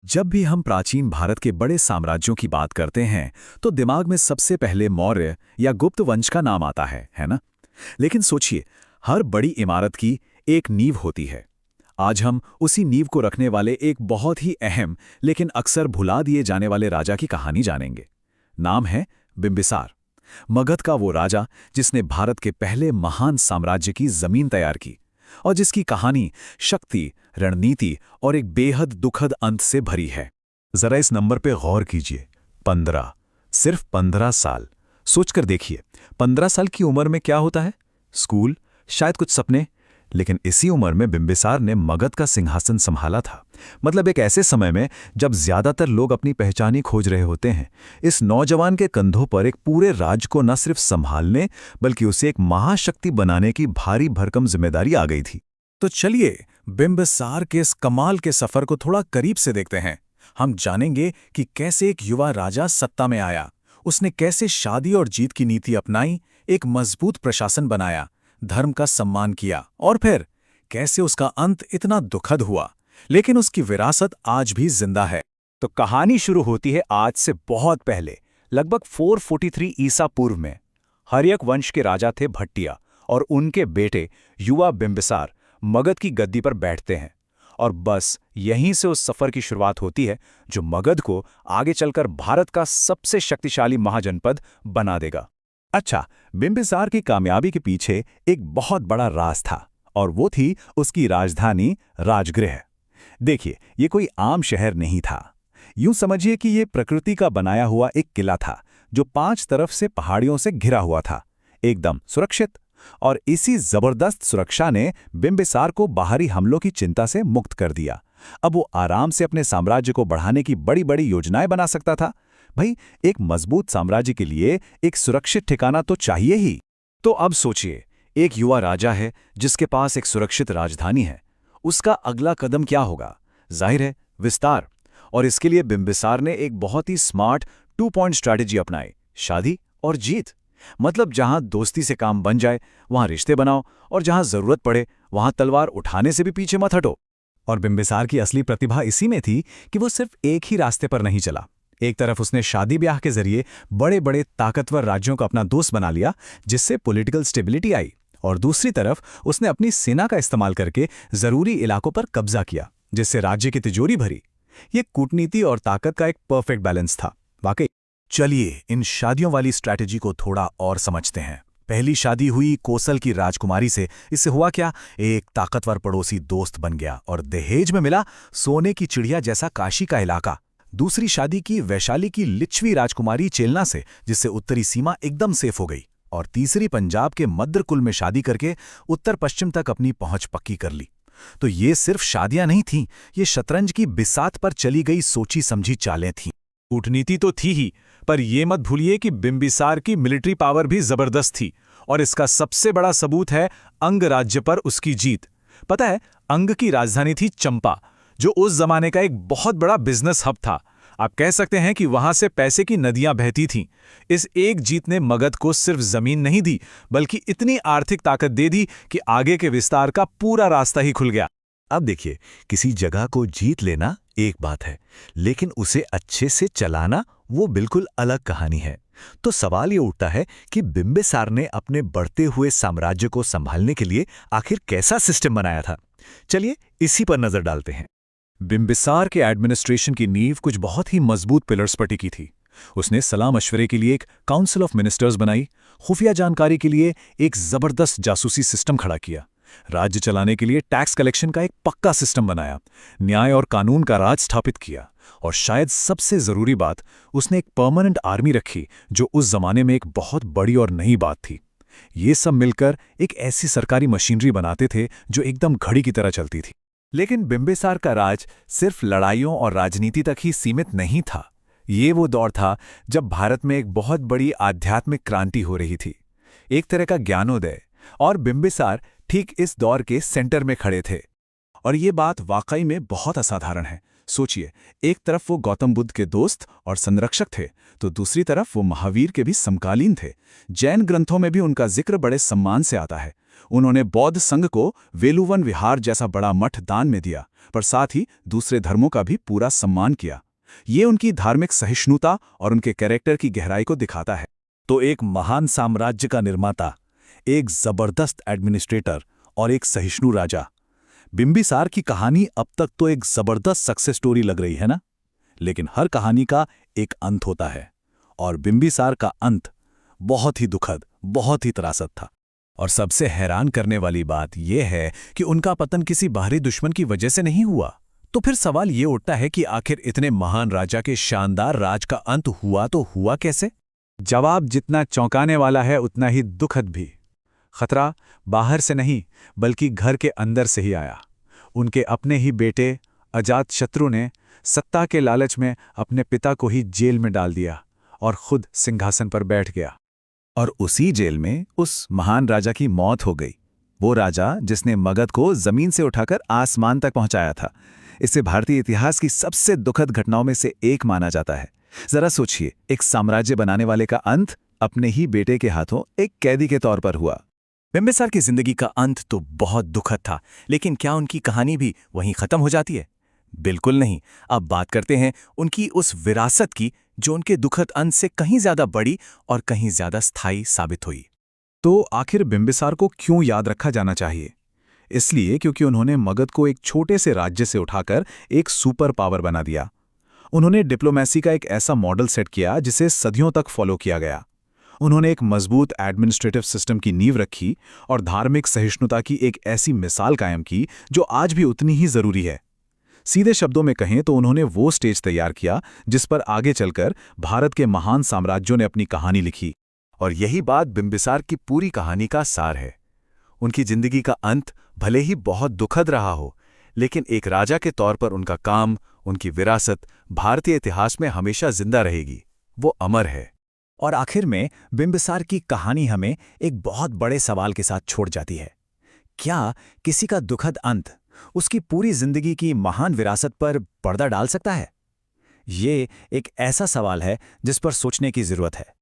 जब भी हम प्राचीन भारत के बड़े साम्राज्यों की बात करते हैं तो दिमाग में सबसे पहले मौर्य या गुप्त वंश का नाम आता है ना? लेकिन सोचिए, हर बड़ी इमारत की एक नींव होती है। आज हम उसी नींव को रखने वाले एक बहुत ही अहम लेकिन अक्सर भुला दिए जाने वाले राजा की कहानी जानेंगे। नाम है बिंबिसार। मगध का वो राजा जिसने भारत के पहले महान साम्राज्य की जमीन तैयार की और जिसकी कहानी शक्ति, रणनीति और एक बेहद दुखद अंत से भरी है। जरा इस नंबर पे गौर कीजिए, 15। सिर्फ 15 साल। सोचकर देखिए, 15 साल की उम्र में क्या होता है? स्कूल, शायद कुछ सपने। लेकिन इसी उम्र में बिंबिसार ने मगध का सिंहासन संभाला था। मतलब एक ऐसे समय में जब ज्यादातर लोग अपनी पहचान ही खोज रहे होते हैं। इस नौजवान के कंधों पर एक पूरे राज्य को न सिर्फ संभालने बल्कि उसे एक महाशक्ति बनाने की भारी भरकम जिम्मेदारी आ गई थी। तो चलिए बिंबिसार के इस कमाल के सफर को थोड़ा करीब से देखते हैं। हम जानेंगे कि कैसे एक युवा राजा सत्ता में आया, उसने कैसे शादी और जीत की नीति अपनाई, एक मजबूत प्रशासन बनाया, धर्म का सम्मान किया और फिर कैसे उसका अंत इतना दुखद हुआ, लेकिन उसकी विरासत आज भी जिंदा है। तो कहानी शुरू होती है आज से बहुत पहले, लगभग 443 ईसा पूर्व में। हर्यक वंश के राजा थे भट्टिया और उनके बेटे युवा बिंबिसार मगध की गद्दी पर बैठते हैं। और बस यहीं से उस सफर की शुरुआत होती है जो मगध को आगे चलकर भारत का सबसे शक्तिशाली महाजनपद बना देगा। अच्छा, बिंबिसार की कामयाबी के पीछे एक बहुत बड़ा राज था और वो थी उसकी राजधानी राजगृह। देखिए, ये कोई आम शहर नहीं था। यूं समझिए कि ये प्रकृति का बनाया हुआ एक किला था जो 5 तरफ से पहाड़ियों से घिरा हुआ था, एकदम सुरक्षित। और इसी जबरदस्त सुरक्षा ने बिंबिसार को बाहरी हमलों की चिंता से मुक्त कर दिया। अब वो आराम से अपने साम्राज्य को बढ़ाने की बड़ी बड़ी योजनाएं बना सकता था। भाई, एक मजबूत साम्राज्य के लिए एक सुरक्षित ठिकाना तो चाहिए ही। तो अब सोचिए, एक युवा राजा है जिसके पास एक सुरक्षित राजधानी है। उसका अगला कदम क्या होगा? जाहिर है, विस्तार। और इसके लिए बिंबिसार ने एक बहुत ही स्मार्ट 2 पॉइंट स्ट्रैटेजी अपनाई, शादी और जीत। मतलब जहां दोस्ती से काम बन जाए वहां रिश्ते बनाओ, और जहां जरूरत पड़े वहां तलवार उठाने से भी पीछे मत हटो। और बिंबिसार की असली प्रतिभा इसी में थी कि वो सिर्फ एक ही रास्ते पर नहीं चला। एक तरफ उसने शादी ब्याह के जरिए बड़े बड़े ताकतवर राज्यों को अपना दोस्त बना लिया, जिससे पॉलिटिकल स्टेबिलिटी आई, और दूसरी तरफ उसने अपनी सेना का इस्तेमाल करके जरूरी इलाकों पर कब्जा किया, जिससे राज्य की तिजोरी भरी। ये कूटनीति और ताकत का एक परफेक्ट बैलेंस था, वाकई। चलिए इन शादियों वाली स्ट्रैटेजी को थोड़ा और समझते हैं। पहली शादी हुई कोसल की राजकुमारी से। इससे हुआ क्या? एक ताकतवर पड़ोसी दोस्त बन गया और दहेज में मिला सोने की चिड़िया जैसा काशी का इलाका। दूसरी शादी की वैशाली की लिच्छवी राजकुमारी चेलना से, जिससे उत्तरी सीमा एकदम सेफ हो गई। और तीसरी पंजाब के मद्रकुल में शादी करके उत्तर पश्चिम तक अपनी पहुंच पक्की कर ली। तो ये सिर्फ शादियां नहीं थीं, ये शतरंज की बिसात पर चली गई सोची समझी चालें थीं। कूटनीति तो थी ही, पर यह मत भूलिए कि बिंबिसार की मिलिट्री पावर भी जबरदस्त थी। और इसका सबसे बड़ा सबूत है अंग राज्य पर उसकी जीत। पता है, अंग की राजधानी थी चंपा, जो उस जमाने का एक बहुत बड़ा बिजनेस हब था। आप कह सकते हैं कि वहां से पैसे की नदियां बहती थीं। इस एक जीत ने मगध को सिर्फ जमीन नहीं दी, बल्कि इतनी आर्थिक ताकत दे दी कि आगे के विस्तार का पूरा रास्ता ही खुल गया। अब देखिए, किसी जगह को जीत लेना एक बात है, लेकिन उसे अच्छे से चलाना वो बिल्कुल अलग कहानी है। तो सवाल ये उठता है कि बिंबिसार ने अपने बढ़ते हुए साम्राज्य को संभालने के लिए आखिर कैसा सिस्टम बनाया था। चलिए इसी पर नजर डालते हैं। बिंबिसार के एडमिनिस्ट्रेशन की नींव कुछ बहुत ही मजबूत पिलर्स पर टिकी थी। उसने सलाह मशवरे के लिए एक काउंसिल ऑफ मिनिस्टर्स बनाई, खुफिया जानकारी के लिए एक जबरदस्त जासूसी सिस्टम खड़ा किया, राज्य चलाने के लिए टैक्स कलेक्शन का एक पक्का सिस्टम बनाया, न्याय और कानून का राज स्थापित किया, और शायद सबसे जरूरी बात, उसने एक परमानेंट आर्मी रखी जो उस जमाने में एक बहुत बड़ी और नई बात थी। ये सब मिलकर एक ऐसी सरकारी मशीनरी बनाते थे जो एकदम घड़ी की तरह चलती थी। लेकिन बिंबिसार का राज सिर्फ लड़ाइयों और राजनीति तक ही सीमित नहीं था। ये वो दौर था जब भारत में एक बहुत बड़ी आध्यात्मिक क्रांति हो रही थी, एक तरह का ज्ञानोदय, और बिंबिसार ठीक इस दौर के सेंटर में खड़े थे। और ये बात वाकई में बहुत असाधारण है। सोचिए, एक तरफ वो गौतम बुद्ध के दोस्त और संरक्षक थे, तो दूसरी तरफ वो महावीर के भी समकालीन थे। जैन ग्रंथों में भी उनका जिक्र बड़े सम्मान से आता है। उन्होंने बौद्ध संघ को वेलुवन विहार जैसा बड़ा मठ दान में दिया, पर साथ ही दूसरे धर्मों का भी पूरा सम्मान किया। ये उनकी धार्मिक सहिष्णुता और उनके कैरेक्टर की गहराई को दिखाता है। तो एक महान साम्राज्य का निर्माता, एक जबरदस्त एडमिनिस्ट्रेटर और एक सहिष्णु राजा। बिंबिसार की कहानी अब तक तो एक जबरदस्त सक्सेस स्टोरी लग रही है ना? लेकिन हर कहानी का एक अंत होता है, और बिंबिसार का अंत बहुत ही दुखद, बहुत ही त्रासद था। और सबसे हैरान करने वाली बात यह है कि उनका पतन किसी बाहरी दुश्मन की वजह से नहीं हुआ। तो फिर सवाल ये उठता है कि आखिर इतने महान राजा के शानदार राज का अंत हुआ तो हुआ कैसे? जवाब जितना चौंकाने वाला है उतना ही दुखद भी। खतरा बाहर से नहीं, बल्कि घर के अंदर से ही आया। उनके अपने ही बेटे अजातशत्रु ने सत्ता के लालच में अपने पिता को ही जेल में डाल दिया और खुद सिंहासन पर बैठ गया। और उसी जेल में उस महान राजा की मौत हो गई। वो राजा जिसने मगध को जमीन से उठाकर आसमान तक पहुंचाया था। इसे भारतीय इतिहास की सबसे दुखद घटनाओं में से एक माना जाता है। जरा सोचिए, एक साम्राज्य बनाने वाले का अंत अपने ही बेटे के हाथों एक कैदी के तौर पर हुआ। बिंबिसार की जिंदगी का अंत तो बहुत दुखद था, लेकिन क्या उनकी कहानी भी वहीं खत्म हो जाती है? बिल्कुल नहीं। अब बात करते हैं उनकी उस विरासत की, जो उनके दुखद अंत से कहीं ज्यादा बड़ी और कहीं ज्यादा स्थायी साबित हुई। तो आखिर बिंबिसार को क्यों याद रखा जाना चाहिए? इसलिए क्योंकि उन्होंने मगध को एक छोटे से राज्य से उठाकर एक सुपर पावर बना दिया। उन्होंने डिप्लोमेसी का एक ऐसा मॉडल सेट किया जिसे सदियों तक फॉलो किया गया। उन्होंने एक मजबूत एडमिनिस्ट्रेटिव सिस्टम की नींव रखी और धार्मिक सहिष्णुता की एक ऐसी मिसाल कायम की जो आज भी उतनी ही जरूरी है। सीधे शब्दों में कहें तो उन्होंने वो स्टेज तैयार किया जिस पर आगे चलकर भारत के महान साम्राज्यों ने अपनी कहानी लिखी। और यही बात बिंबिसार की पूरी कहानी का सार है। उनकी जिंदगी का अंत भले ही बहुत दुखद रहा हो, लेकिन एक राजा के तौर पर उनका काम, उनकी विरासत भारतीय इतिहास में हमेशा जिंदा रहेगी। वो अमर है। और आखिर में बिंबिसार की कहानी हमें एक बहुत बड़े सवाल के साथ छोड़ जाती है। क्या किसी का दुखद अंत उसकी पूरी जिंदगी की महान विरासत पर पर्दा डाल सकता है? ये एक ऐसा सवाल है जिस पर सोचने की जरूरत है।